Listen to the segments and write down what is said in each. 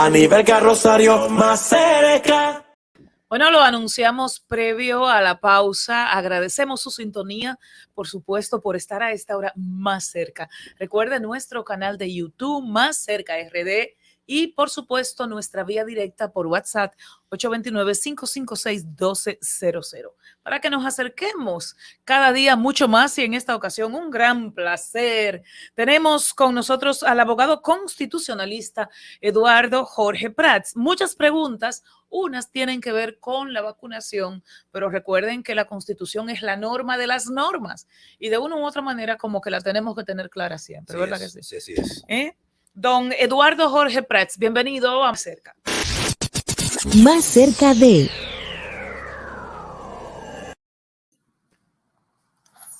Aníbal Rosario, más cerca. Bueno, lo anunciamos previo a la pausa. Agradecemos su sintonía, por supuesto, por estar a esta hora más cerca. Recuerde nuestro canal de YouTube, Más Cerca RD, y por supuesto nuestra vía directa por WhatsApp 829-556-1200 para que nos acerquemos cada día mucho más, y en esta ocasión un gran placer. Tenemos con nosotros al abogado constitucionalista Eduardo Jorge Prats. Muchas preguntas, unas tienen que ver con la vacunación, pero recuerden que la Constitución es la norma de las normas y de una u otra manera como que la tenemos que tener clara siempre, ¿verdad que sí? Sí, así es. Don Eduardo Jorge Prats, bienvenido a Más Cerca. Más cerca de...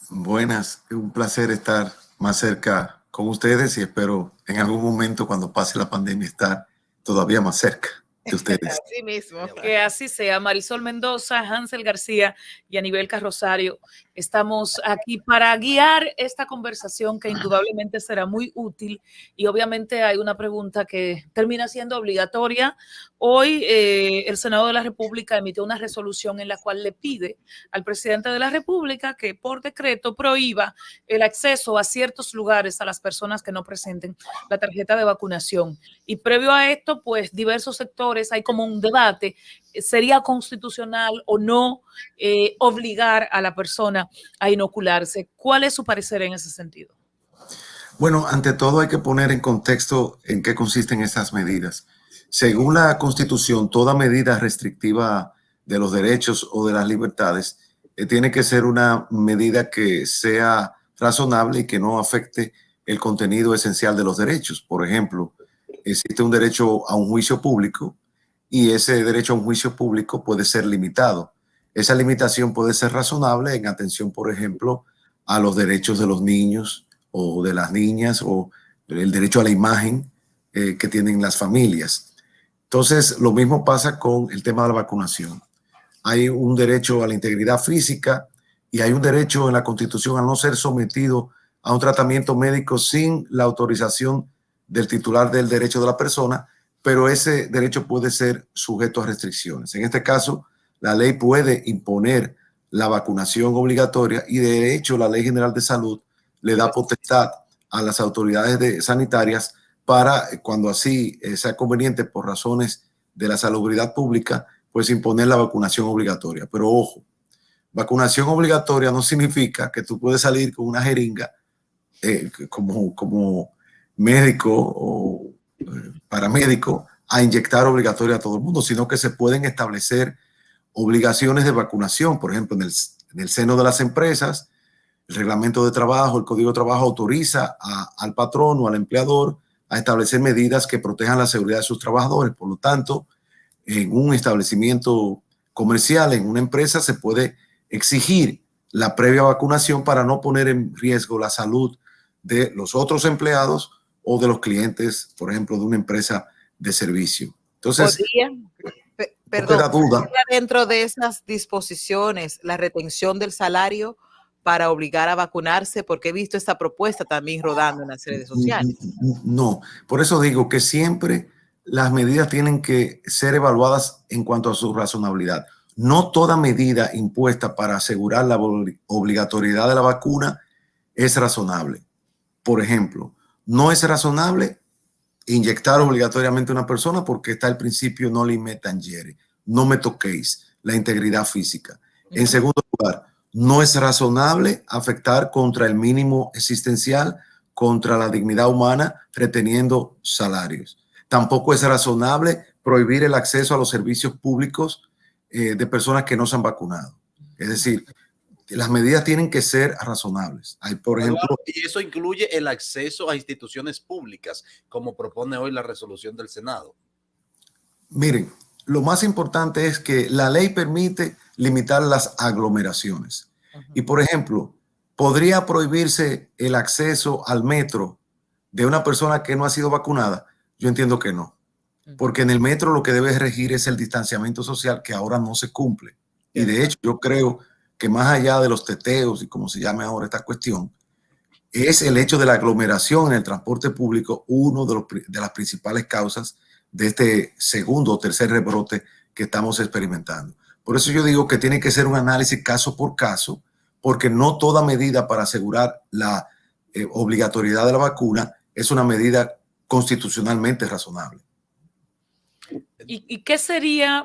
Buenas, es un placer estar más cerca con ustedes y espero en algún momento cuando pase la pandemia estar todavía más cerca de ustedes. Así mismo, que así sea. Marisol Mendoza, Hansel García y Aníbal Rosario, estamos aquí para guiar esta conversación que indudablemente será muy útil, y obviamente hay una pregunta que termina siendo obligatoria. Hoy el Senado de la República emitió una resolución en la cual le pide al presidente de la República que por decreto prohíba el acceso a ciertos lugares a las personas que no presenten la tarjeta de vacunación. Y previo a esto, pues diversos sectores, hay como un debate, ¿sería constitucional o no obligar a la persona a inocularse? ¿Cuál es su parecer en ese sentido? Bueno, ante todo hay que poner en contexto en qué consisten estas medidas. Según la Constitución, toda medida restrictiva de los derechos o de las libertades tiene que ser una medida que sea razonable y que no afecte el contenido esencial de los derechos. Por ejemplo, existe un derecho a un juicio público y ese derecho a un juicio público puede ser limitado. Esa limitación puede ser razonable en atención, por ejemplo, a los derechos de los niños o de las niñas, o el derecho a la imagen que tienen las familias. Entonces, lo mismo pasa con el tema de la vacunación. Hay un derecho a la integridad física y hay un derecho en la Constitución a no ser sometido a un tratamiento médico sin la autorización del titular del derecho de la persona, pero ese derecho puede ser sujeto a restricciones. En este caso, la ley puede imponer la vacunación obligatoria y de hecho la Ley General de Salud le da potestad a las autoridades sanitarias para, cuando así sea conveniente por razones de la salubridad pública, pues imponer la vacunación obligatoria. Pero ojo, vacunación obligatoria no significa que tú puedes salir con una jeringa como médico o paramédico a inyectar obligatoria a todo el mundo, sino que se pueden establecer obligaciones de vacunación. Por ejemplo, en el seno de las empresas, el reglamento de trabajo, el código de trabajo autoriza al patrón o al empleador a establecer medidas que protejan la seguridad de sus trabajadores. Por lo tanto, en un establecimiento comercial, en una empresa, se puede exigir la previa vacunación para no poner en riesgo la salud de los otros empleados o de los clientes, por ejemplo, de una empresa de servicio. Entonces, perdón, dentro de esas disposiciones, la retención del salario para obligar a vacunarse, porque he visto esta propuesta también rodando en las redes sociales. No, por eso digo que siempre las medidas tienen que ser evaluadas en cuanto a su razonabilidad. No toda medida impuesta para asegurar la obligatoriedad de la vacuna es razonable. Por ejemplo, no es razonable inyectar obligatoriamente a una persona porque está el principio no limit tangere, no me toquéis, la integridad física. En segundo lugar, no es razonable afectar contra el mínimo existencial, contra la dignidad humana, reteniendo salarios. Tampoco es razonable prohibir el acceso a los servicios públicos de personas que no se han vacunado. Es decir, las medidas tienen que ser razonables. Hay, por ejemplo, y eso incluye el acceso a instituciones públicas, como propone hoy la resolución del Senado. Miren, lo más importante es que la ley permite limitar las aglomeraciones. Y, por ejemplo, ¿podría prohibirse el acceso al metro de una persona que no ha sido vacunada? Yo entiendo que no. Porque en el metro lo que debe regir es el distanciamiento social, que ahora no se cumple. Y de hecho, yo creo que más allá de los teteos y como se llame ahora esta cuestión, es el hecho de la aglomeración en el transporte público, uno de las principales causas de este segundo o tercer rebrote que estamos experimentando. Por eso yo digo que tiene que ser un análisis caso por caso, porque no toda medida para asegurar la obligatoriedad de la vacuna es una medida constitucionalmente razonable. ¿Y qué sería?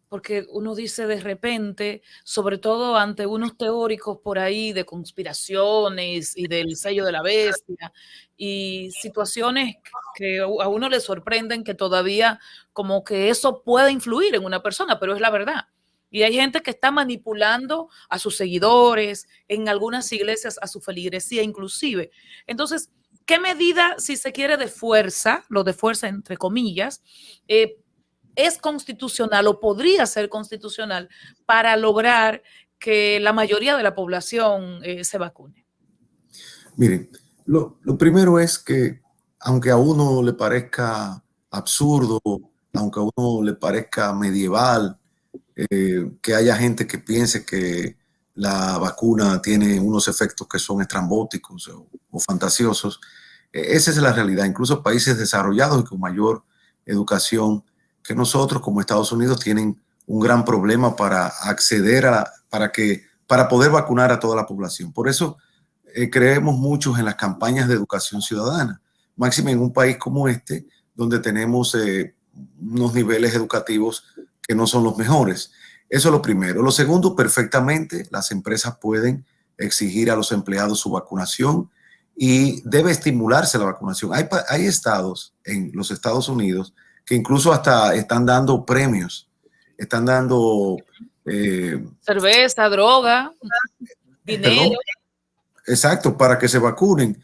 Porque uno dice de repente, sobre todo ante unos teóricos por ahí de conspiraciones y del sello de la bestia y situaciones que a uno le sorprenden que todavía como que eso pueda influir en una persona, pero es la verdad. Y hay gente que está manipulando a sus seguidores, en algunas iglesias a su feligresía inclusive. Entonces, ¿qué medida, si se quiere, de fuerza, lo de fuerza entre comillas, es constitucional o podría ser constitucional para lograr que la mayoría de la población se vacune? Miren, lo primero es que, aunque a uno le parezca absurdo, aunque a uno le parezca medieval, que haya gente que piense que la vacuna tiene unos efectos que son estrambóticos o fantasiosos, esa es la realidad. Incluso países desarrollados y con mayor educación que nosotros, como Estados Unidos, tienen un gran problema para acceder para poder vacunar a toda la población. Por eso creemos mucho en las campañas de educación ciudadana, máxime en un país como este, donde tenemos unos niveles educativos que no son los mejores. Eso es lo primero. Lo segundo, perfectamente, las empresas pueden exigir a los empleados su vacunación y debe estimularse la vacunación. Hay estados en los Estados Unidos que incluso hasta están dando premios, están dando cerveza, droga, dinero. Perdón. Exacto, para que se vacunen.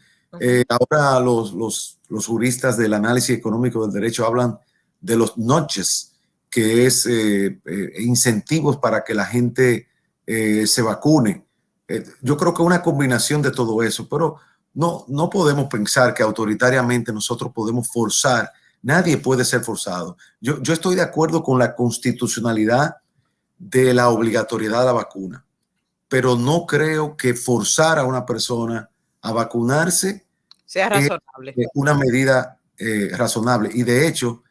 Ahora los juristas del análisis económico del derecho hablan de los notches, que es incentivos para que la gente se vacune. Yo creo que una combinación de todo eso, pero no podemos pensar que autoritariamente nosotros podemos forzar. Nadie puede ser forzado. Yo estoy de acuerdo con la constitucionalidad de la obligatoriedad de la vacuna, pero no creo que forzar a una persona a vacunarse sea razonable. Es una medida razonable. Y de hecho,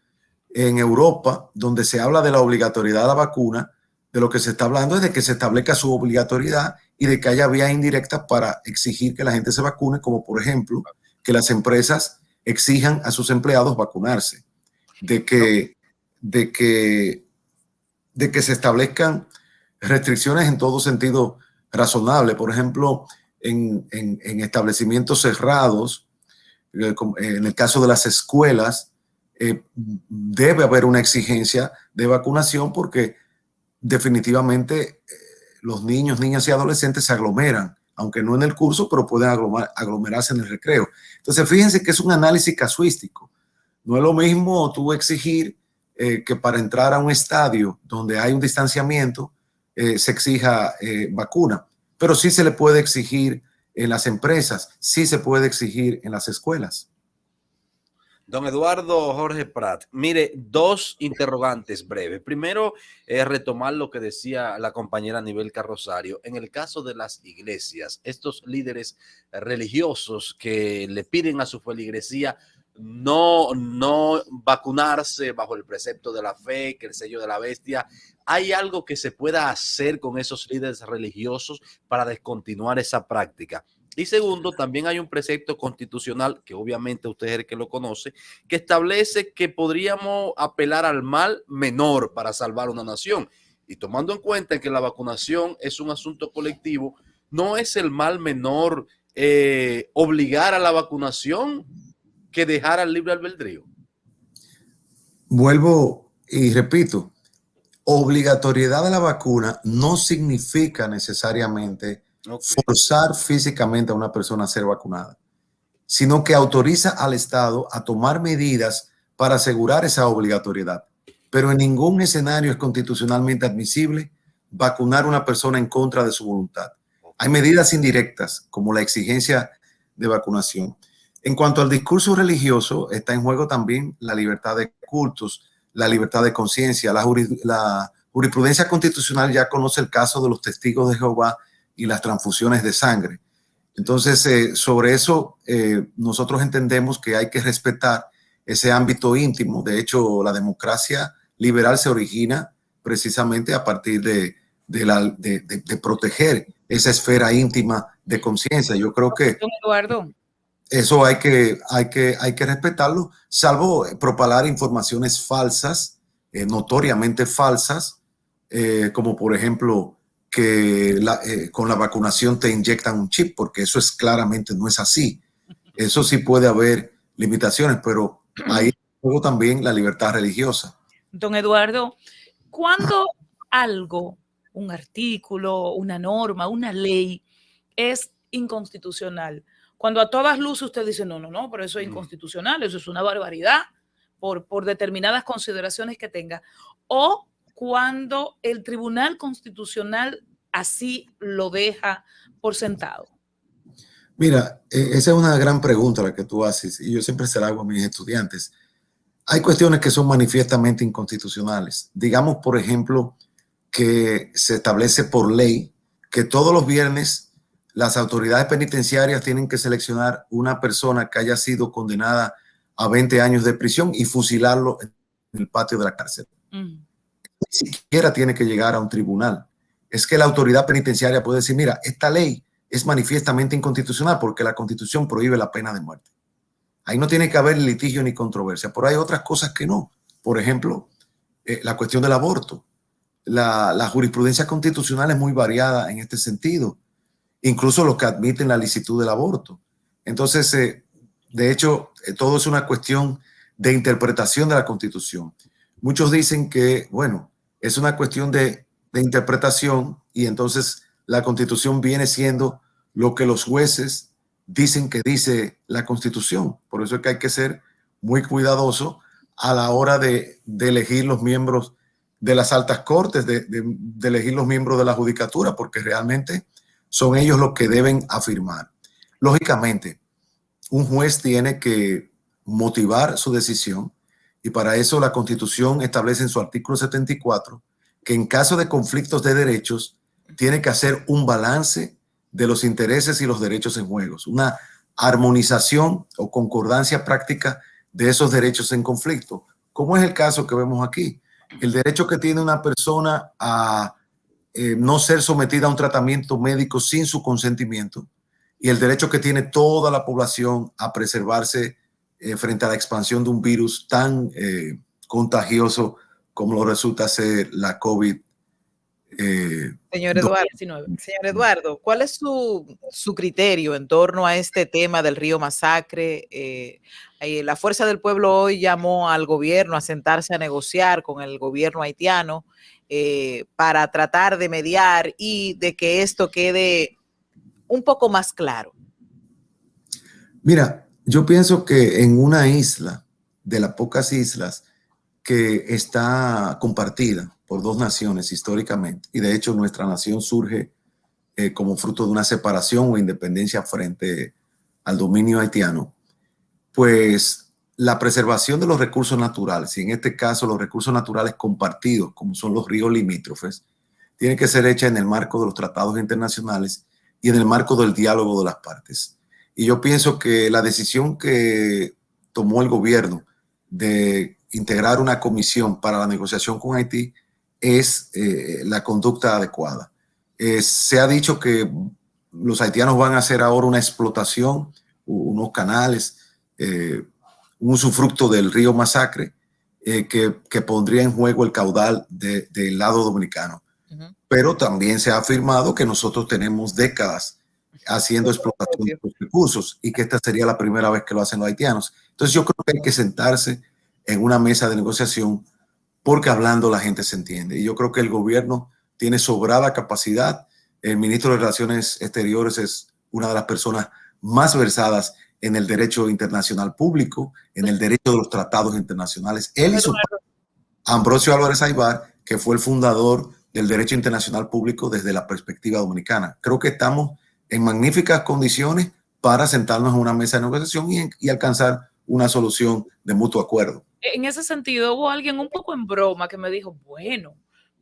en Europa, donde se habla de la obligatoriedad de la vacuna, de lo que se está hablando es de que se establezca su obligatoriedad y de que haya vías indirectas para exigir que la gente se vacune, como por ejemplo, que las empresas exijan a sus empleados vacunarse, de que se establezcan restricciones en todo sentido razonable. Por ejemplo, en establecimientos cerrados, en el caso de las escuelas, debe haber una exigencia de vacunación porque definitivamente los niños, niñas y adolescentes se aglomeran, aunque no en el curso, pero pueden aglomerarse en el recreo. Entonces, fíjense que es un análisis casuístico. No es lo mismo tú exigir que para entrar a un estadio donde hay un distanciamiento se exija vacuna, pero sí se le puede exigir en las empresas, sí se puede exigir en las escuelas. Don Eduardo Jorge Prat, mire, dos interrogantes breves. Primero, retomar lo que decía la compañera Anibelka Rosario. En el caso de las iglesias, estos líderes religiosos que le piden a su feligresía no vacunarse bajo el precepto de la fe, que el sello de la bestia, ¿hay algo que se pueda hacer con esos líderes religiosos para descontinuar esa práctica? Y segundo, también hay un precepto constitucional, que obviamente usted es el que lo conoce, que establece que podríamos apelar al mal menor para salvar una nación. Y tomando en cuenta que la vacunación es un asunto colectivo, ¿no es el mal menor obligar a la vacunación que dejar al libre albedrío? Vuelvo y repito, obligatoriedad de la vacuna no significa necesariamente forzar físicamente a una persona a ser vacunada, sino que autoriza al Estado a tomar medidas para asegurar esa obligatoriedad. Pero en ningún escenario es constitucionalmente admisible vacunar a una persona en contra de su voluntad. Hay medidas indirectas, como la exigencia de vacunación. En cuanto al discurso religioso, está en juego también la libertad de cultos, la libertad de conciencia. La jurisprudencia constitucional ya conoce el caso de los testigos de Jehová y las transfusiones de sangre. Entonces, sobre eso, nosotros entendemos que hay que respetar ese ámbito íntimo. De hecho, la democracia liberal se origina precisamente a partir de proteger esa esfera íntima de conciencia. Yo creo que Don Eduardo, eso hay que respetarlo, salvo propalar informaciones falsas, notoriamente falsas, como por ejemplo que con la vacunación te inyectan un chip, porque eso es claramente no es así. Eso sí puede haber limitaciones, pero ahí luego también la libertad religiosa. don Eduardo, ¿cuándo algo, un artículo, una norma, una ley es inconstitucional? Cuando a todas luces usted dice, no, pero eso es inconstitucional, eso es una barbaridad por determinadas consideraciones que tenga. O cuando el Tribunal Constitucional así lo deja por sentado. Mira, esa es una gran pregunta la que tú haces y yo siempre se la hago a mis estudiantes. Hay cuestiones que son manifiestamente inconstitucionales. Digamos, por ejemplo, que se establece por ley que todos los viernes las autoridades penitenciarias tienen que seleccionar una persona que haya sido condenada a 20 años de prisión y fusilarlo en el patio de la cárcel. Ni siquiera tiene que llegar a un tribunal. Es que la autoridad penitenciaria puede decir, mira, esta ley es manifiestamente inconstitucional porque la Constitución prohíbe la pena de muerte. Ahí no tiene que haber litigio ni controversia, pero hay otras cosas que no. Por ejemplo, la cuestión del aborto. La jurisprudencia constitucional es muy variada en este sentido, incluso los que admiten la licitud del aborto. Entonces, de hecho, todo es una cuestión de interpretación de la Constitución. Muchos dicen que, bueno, es una cuestión de interpretación y entonces la Constitución viene siendo lo que los jueces dicen que dice la Constitución. Por eso es que hay que ser muy cuidadoso a la hora de elegir los miembros de las altas cortes, de elegir los miembros de la judicatura, porque realmente son ellos los que deben afirmar. Lógicamente, un juez tiene que motivar su decisión y para eso la Constitución establece en su artículo 74 que en caso de conflictos de derechos tiene que hacer un balance de los intereses y los derechos en juego, una armonización o concordancia práctica de esos derechos en conflicto, como es el caso que vemos aquí. El derecho que tiene una persona a no ser sometida a un tratamiento médico sin su consentimiento y el derecho que tiene toda la población a preservarse frente a la expansión de un virus tan contagioso como lo resulta ser la COVID. Señor Eduardo, ¿cuál es su criterio en torno a este tema del Río Masacre? La Fuerza del Pueblo hoy llamó al gobierno a sentarse a negociar con el gobierno haitiano para tratar de mediar y de que esto quede un poco más claro. Mira, yo pienso que en una isla, de las pocas islas que está compartida por dos naciones históricamente, y de hecho nuestra nación surge como fruto de una separación o independencia frente al dominio haitiano, pues la preservación de los recursos naturales, y en este caso los recursos naturales compartidos, como son los ríos limítrofes, tiene que ser hecha en el marco de los tratados internacionales y en el marco del diálogo de las partes. Y yo pienso que la decisión que tomó el gobierno de integrar una comisión para la negociación con Haití es la conducta adecuada. Se ha dicho que los haitianos van a hacer ahora una explotación, unos canales, un usufructo del río Masacre que pondría en juego el caudal del lado dominicano. Pero también se ha afirmado que nosotros tenemos décadas haciendo explotación de los recursos y que esta sería la primera vez que lo hacen los haitianos. Entonces yo creo que hay que sentarse en una mesa de negociación porque hablando la gente se entiende. Y yo creo que el gobierno tiene sobrada capacidad. El ministro de Relaciones Exteriores es una de las personas más versadas en el derecho internacional público, en el derecho de los tratados internacionales. Él y su padre, Ambrosio Álvarez Aybar, que fue el fundador del derecho internacional público desde la perspectiva dominicana. Creo que estamos en magníficas condiciones para sentarnos en una mesa de negociación y alcanzar una solución de mutuo acuerdo. En ese sentido, hubo alguien un poco en broma que me dijo, bueno,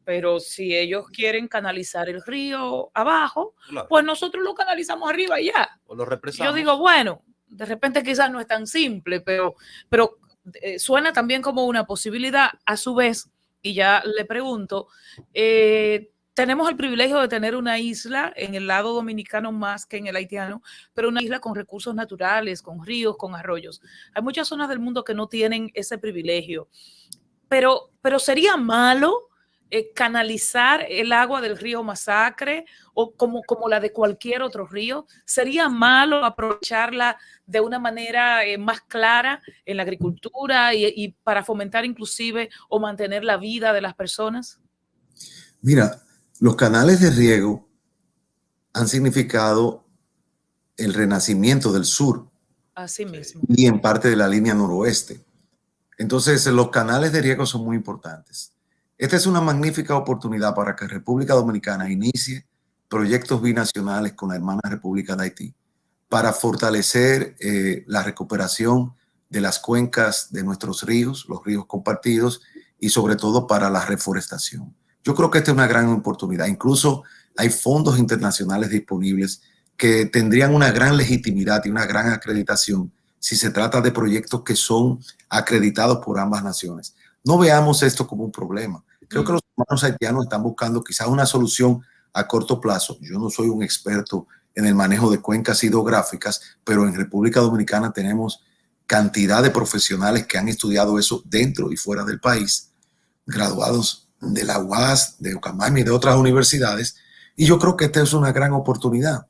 pero si ellos quieren canalizar el río abajo, claro, pues nosotros lo canalizamos arriba y ya. O lo represamos. Yo digo, bueno, de repente quizás no es tan simple, pero suena también como una posibilidad. A su vez, y ya le pregunto, tenemos el privilegio de tener una isla en el lado dominicano más que en el haitiano, pero una isla con recursos naturales, con ríos, con arroyos. Hay muchas zonas del mundo que no tienen ese privilegio, pero sería malo canalizar el agua del río Masacre o como la de cualquier otro río. Sería malo aprovecharla de una manera más clara en la agricultura y para fomentar inclusive o mantener la vida de las personas. Mira, los canales de riego han significado el renacimiento del sur Así mismo. y en parte de la línea noroeste. Entonces, los canales de riego son muy importantes. Esta es una magnífica oportunidad para que República Dominicana inicie proyectos binacionales con la hermana República de Haití para fortalecer la recuperación de las cuencas de nuestros ríos, los ríos compartidos, y sobre todo para la reforestación. Yo creo que esta es una gran oportunidad. Incluso hay fondos internacionales disponibles que tendrían una gran legitimidad y una gran acreditación si se trata de proyectos que son acreditados por ambas naciones. No veamos esto como un problema. Creo que los hermanos haitianos están buscando quizás una solución a corto plazo. Yo no soy un experto en el manejo de cuencas hidrográficas, pero en República Dominicana tenemos cantidad de profesionales que han estudiado eso dentro y fuera del país, graduados de la UAS, de Ucamami y de otras universidades, y yo creo que esta es una gran oportunidad.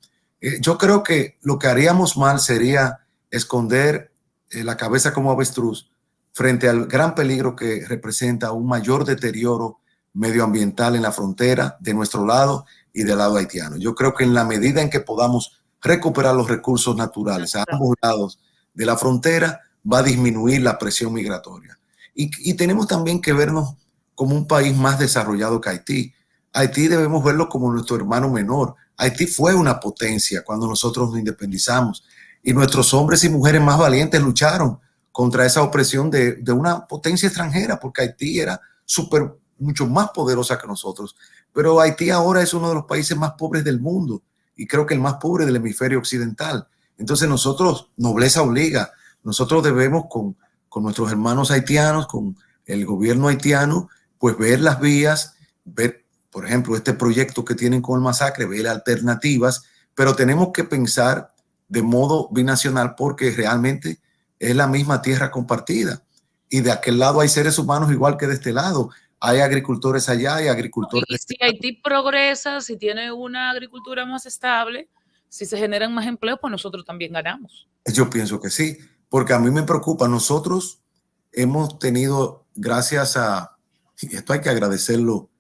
Yo creo que lo que haríamos mal sería esconder la cabeza como avestruz frente al gran peligro que representa un mayor deterioro medioambiental en la frontera de nuestro lado y del lado haitiano. Yo creo que en la medida en que podamos recuperar los recursos naturales a ambos lados de la frontera, va a disminuir la presión migratoria. Y tenemos también que vernos como un país más desarrollado que Haití. Haití debemos verlo como nuestro hermano menor. Haití fue una potencia cuando nosotros nos independizamos y nuestros hombres y mujeres más valientes lucharon contra esa opresión de una potencia extranjera, porque Haití era mucho más poderosa que nosotros. Pero Haití ahora es uno de los países más pobres del mundo y creo que el más pobre del hemisferio occidental. Entonces nosotros, nobleza obliga, nosotros debemos con nuestros hermanos haitianos, con el gobierno haitiano, pues ver las vías, ver, por ejemplo, este proyecto que tienen con el Masacre, ver alternativas, pero tenemos que pensar de modo binacional porque realmente es la misma tierra compartida y de aquel lado hay seres humanos igual que de este lado. Hay agricultores allá, hay agricultores. Y si Haití progresa, si tiene una agricultura más estable, si se generan más empleos, pues nosotros también ganamos. Yo pienso que sí, porque a mí me preocupa. Nosotros hemos tenido, gracias a, y esto hay que agradecerlo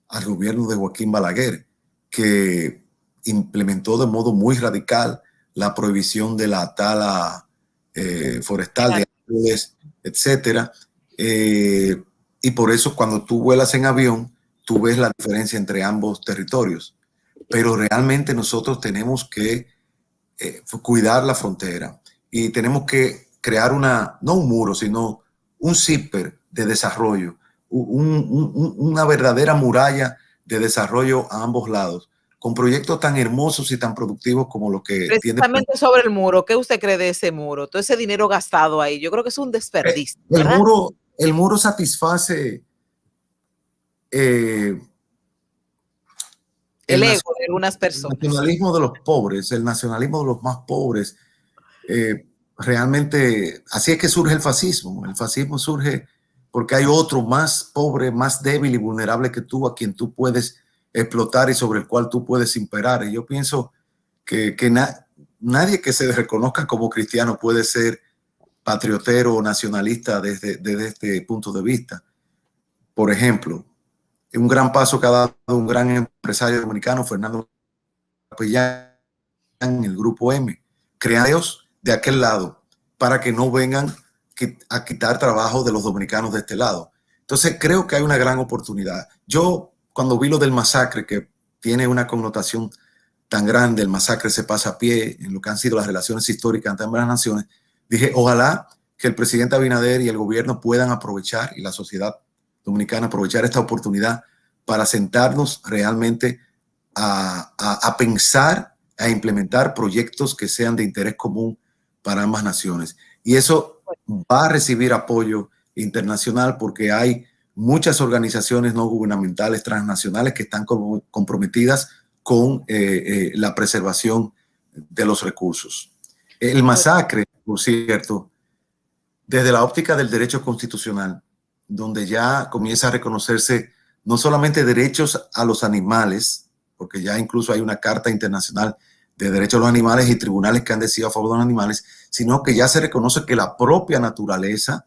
al gobierno de Joaquín Balaguer, que implementó de modo muy radical la prohibición de la tala forestal de árboles, etcétera. Y por eso cuando tú vuelas en avión, tú ves la diferencia entre ambos territorios. Pero realmente nosotros tenemos que cuidar la frontera y tenemos que crear no un muro, sino un zipper de desarrollo, una verdadera muralla de desarrollo a ambos lados, con proyectos tan hermosos y tan productivos como lo que precisamente tiene. Sobre el muro, ¿qué usted cree de ese muro? Todo ese dinero gastado ahí, yo creo que es un desperdicio. El muro satisface el ego de algunas personas. El nacionalismo de los pobres, el nacionalismo de los más pobres. Realmente, así es que surge el fascismo. El fascismo surge porque hay otro más pobre, más débil y vulnerable que tú, a quien tú puedes explotar y sobre el cual tú puedes imperar. Y yo pienso que nadie que se reconozca como cristiano puede ser patriotero o nacionalista desde este punto de vista. Por ejemplo, un gran paso que ha dado un gran empresario dominicano, Fernando Capellán, en el Grupo M, creados de aquel lado para que no vengan a quitar trabajo de los dominicanos de este lado. Entonces creo que hay una gran oportunidad. Yo cuando vi lo del masacre, que tiene una connotación tan grande, el masacre se pasa a pie en lo que han sido las relaciones históricas entre ambas naciones, dije, ojalá que el presidente Abinader y el gobierno puedan aprovechar, y la sociedad dominicana aprovechar esta oportunidad para sentarnos realmente a pensar, a implementar proyectos que sean de interés común para ambas naciones. Y eso va a recibir apoyo internacional porque hay muchas organizaciones no gubernamentales transnacionales que están comprometidas con la preservación de los recursos. El masacre, por cierto, desde la óptica del derecho constitucional, donde ya comienza a reconocerse no solamente derechos a los animales, porque ya incluso hay una Carta Internacional de Derechos de los Animales y tribunales que han decidido a favor de los animales, sino que ya se reconoce que la propia naturaleza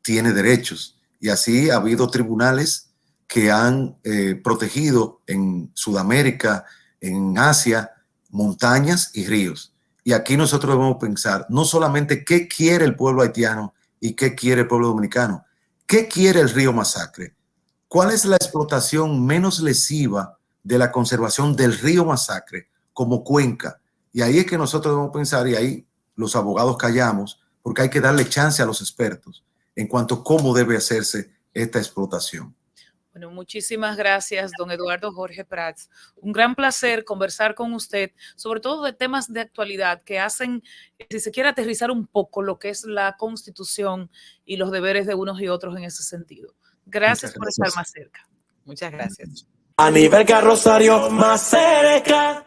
tiene derechos. Y así ha habido tribunales que han protegido en Sudamérica, en Asia, montañas y ríos. Y aquí nosotros debemos pensar no solamente qué quiere el pueblo haitiano y qué quiere el pueblo dominicano, qué quiere el río Masacre, cuál es la explotación menos lesiva de la conservación del río Masacre como cuenca. Y ahí es que nosotros debemos pensar, y ahí los abogados callamos, porque hay que darle chance a los expertos en cuanto a cómo debe hacerse esta explotación. Bueno, muchísimas gracias, don Eduardo Jorge Prats. Un gran placer conversar con usted, sobre todo de temas de actualidad que hacen, si se quiere, aterrizar un poco lo que es la Constitución y los deberes de unos y otros en ese sentido. Gracias por estar más cerca. Muchas gracias. A nivel Carrosario más cerca.